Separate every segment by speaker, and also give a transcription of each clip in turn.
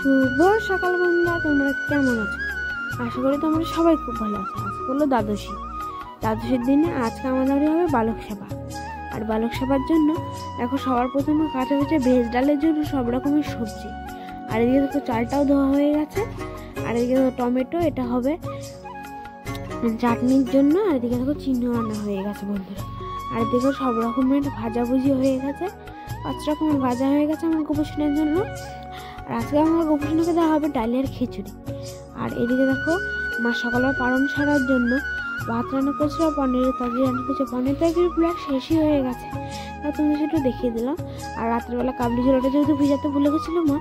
Speaker 1: শুভ সকাল বন্ধুরা, তোমরা কেমন আছো? আশা করি তোমরা সবাই খুব ভালো আছো। আজকে হলো দ্বাদশীর দিনে আজকে আমাদের হবে বালক সেবা। আর বালক সেবার জন্য দেখো সবার প্রথমে কাটা হচ্ছে ভেজ ডালের জন্য সব রকমের সবজি। আর এদিকে দেখো চালটাও ধোয়া হয়ে গেছে। আর এদিকে দেখো টমেটো, এটা হবে চাটনির জন্য। আর এদিকে দেখো চিনি রান্না হয়ে গেছে বন্ধুরা। আর এদিকে সব রকমের ভাজাভুজি হয়ে গেছে, 5 রকমের ভাজা হয়ে গেছে আমার গোপসোনার জন্য। আর আজকে আমার গোপসোনাকে দেওয়া হবে ডালিয়ার খিচুড়ি। আর এদিকে দেখো মা সকালবেলা পালন সারার জন্য ভাত রান্না করছিল, পনিরের তরকারি রান্না করছে। পনির তরকারি প্রায় শেষই হয়ে গেছে, তা তুমি সেটা দেখিয়ে দিলাম। আর রাত্রেবেলা কাবলি ঝোলটা যেহেতু ভিজাতে ভুলে গেছিলো মা,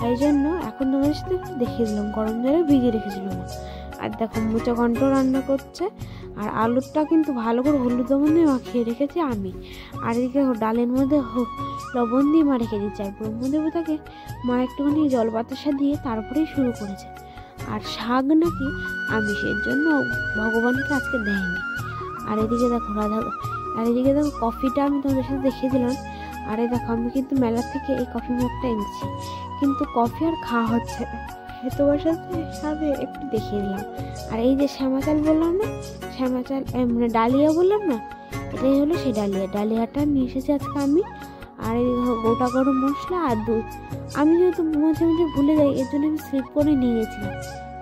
Speaker 1: তাই জন্য এখন তোমাদের সাথে একটু দেখিয়ে দিলাম। গরম জলে ভিজিয়ে রেখেছিল মা। আর দেখো মোচা ঘন্ট রান্না করছে। আর আলুরটা কিন্তু ভালো করে হলুদ লবণ দিয়ে মাখিয়ে রেখেছি আমি। আর এদিকে ডালের মধ্যে লবণ দিয়ে মা রেখে দিচ্ছে। আর ব্রহ্মদেবতাকে মা একটুখানি জল বাতাসা দিয়ে তারপরেই শুরু করেছে। আর শাক নাকি আমিষের জন্য ভগবানকে আজকে দেয়নি। আর এদিকে দেখো কফিটা আমি তোমাদের সাথে দেখিয়ে দিলাম। আর এই দেখো আমি কিন্তু মেলা থেকে এই কফি মগটা এনেছি, কিন্তু কফি আর খাওয়া হচ্ছে না, তোমার সাথে একটু দেখিয়ে দিলাম। আর এই যে শ্যামা চাল বললাম না, শ্যামা চাল মানে ডালিয়া বললাম না, এটাই হলো সেই ডালিয়াটা নিয়ে এসেছি আজকে আমি। আর এই গোটা গরম মশলা আর দুধ। আমি যেহেতু মাঝে মাঝে ভুলে যাই, এর জন্য আমি স্লিপ করে নিয়ে গেছিলাম,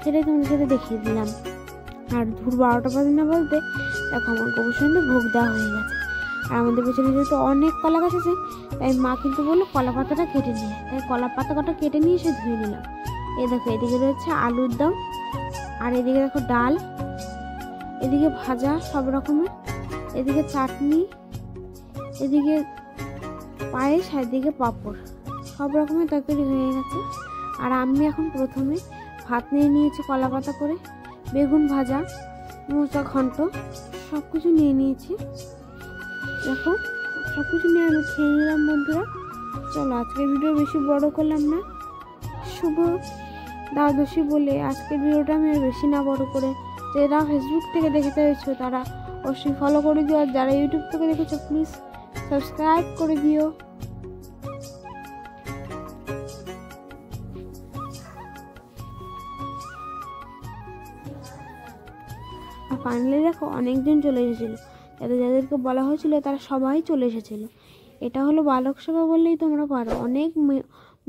Speaker 1: সেটাই তোমাদের সাথে দেখিয়ে দিলাম। আর দুপুর 12টা বাজে না বলতে দেখো আমার গোপসোনাকে ভোগ দেওয়া হয়ে গেছে। আর আমাদের পেছনে যেহেতু অনেক কলা গাছ আছে, তাই মা কিন্তু বললো কলা পাতাটা কেটে নিয়ে, তাই কলা পাতা কটা কেটে নিয়ে এসে ধুয়ে নিলাম। এই দেখো এদিকে রয়েছে আলুর দম, আর এদিকে দেখো ডাল, এদিকে ভাজা সব রকমের, এদিকে চাটনি, এদিকে পায়েস, আর এদিকে পাঁপড়, সব রকমের তরকারি হয়ে গেছে। আর আমি এখন প্রথমে ভাত নিয়ে নিয়েছি কলা পাতা করে, বেগুন ভাজা, মোচা ঘন্ট, সব কিছু নিয়ে নিয়েছি। দেখো সব কিছু নিয়ে আমি খেয়ে নিলাম বন্ধুরা। চলো আজকের ভিডিও বেশি বড় করলাম না, শুভ দ্বাদশী বলে আজকের ভিডিওটা আমি আর বেশি না বড় করে, যারা ফেসবুক থেকে দেখতে হয়েছো তারা অবশ্যই ফলো করে দিও। আর যারা ইউটিউব থেকে দেখেছো প্লিজ সাবস্ক্রাইব করে দিও। আর ফাইনালি দেখো অনেকজন চলে এসেছিলো, যাদেরকে বলা হয়েছিল তারা সবাই চলে এসেছিলো। এটা হলো বালক সেবা বললেই তোমরা পারো। অনেক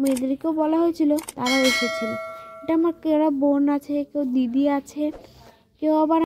Speaker 1: মেয়েদেরকেও বলা হয়েছিল, তারাও এসেছিলো। এটা আমার কেউ বোন আছে, কেউ দিদি আছে, কেউ আবার